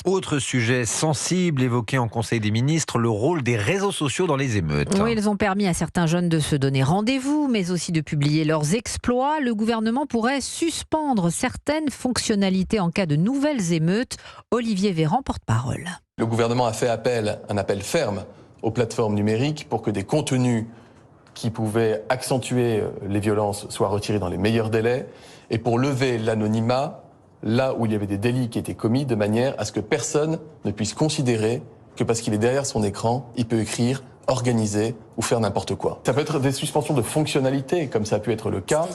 Autre sujet sensible évoqué en Conseil des ministres, le rôle des réseaux sociaux dans les émeutes. Oui, ils ont permis à certains jeunes de se donner rendez-vous, mais aussi de publier leurs exploits. Le gouvernement pourrait suspendre certaines fonctionnalités en cas de nouvelles émeutes. Olivier Véran, porte-parole. Le gouvernement a fait un appel ferme aux plateformes numériques pour que des contenus qui pouvaient accentuer les violences soient retirés dans les meilleurs délais et pour lever l'anonymat là où il y avait des délits qui étaient commis de manière à ce que personne ne puisse considérer que parce qu'il est derrière son écran, il peut écrire, organiser ou faire n'importe quoi. Ça peut être des suspensions de fonctionnalités, comme ça a pu être le cas.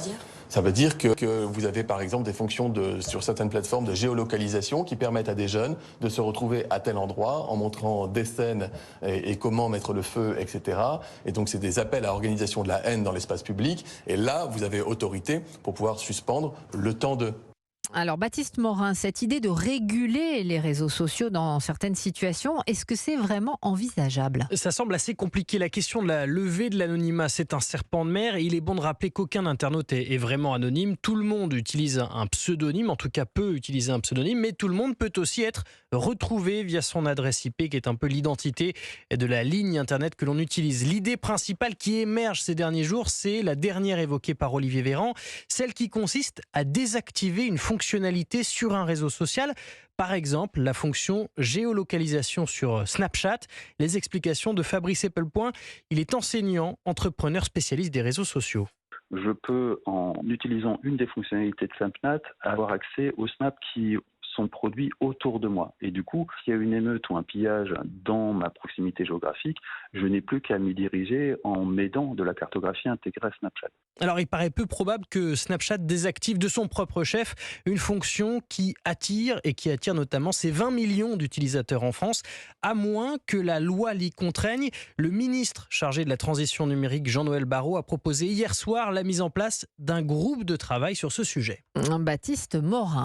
Ça veut dire que vous avez par exemple des fonctions sur certaines plateformes de géolocalisation qui permettent à des jeunes de se retrouver à tel endroit en montrant des scènes et comment mettre le feu, etc. Et donc c'est des appels à organisation de la haine dans l'espace public. Et là, vous avez autorité pour pouvoir suspendre le temps de... Alors Baptiste Morin, cette idée de réguler les réseaux sociaux dans certaines situations, est-ce que c'est vraiment envisageable ? Ça semble assez compliqué. La question de la levée de l'anonymat, c'est un serpent de mer et il est bon de rappeler qu'aucun internaute est vraiment anonyme. Tout le monde utilise un pseudonyme, en tout cas peut utiliser un pseudonyme, mais tout le monde peut aussi être retrouvé via son adresse IP qui est un peu l'identité de la ligne internet que l'on utilise. L'idée principale qui émerge ces derniers jours, c'est la dernière évoquée par Olivier Véran, celle qui consiste à désactiver une fonctionnalité sur un réseau social. Par exemple, la fonction géolocalisation sur Snapchat. Les explications de Fabrice Epelpoint. Il est enseignant, entrepreneur spécialiste des réseaux sociaux. Je peux, en utilisant une des fonctionnalités de Snapchat, avoir accès aux snaps qui sont produits autour de moi. Et du coup, s'il y a une émeute ou un pillage dans ma proximité géographique, je n'ai plus qu'à m'y diriger en m'aidant de la cartographie intégrée à Snapchat. Alors, il paraît peu probable que Snapchat désactive de son propre chef une fonction qui attire notamment ses 20 millions d'utilisateurs en France, à moins que la loi l'y contraigne. Le ministre chargé de la transition numérique, Jean-Noël Barrot, a proposé hier soir la mise en place d'un groupe de travail sur ce sujet. Baptiste Morin.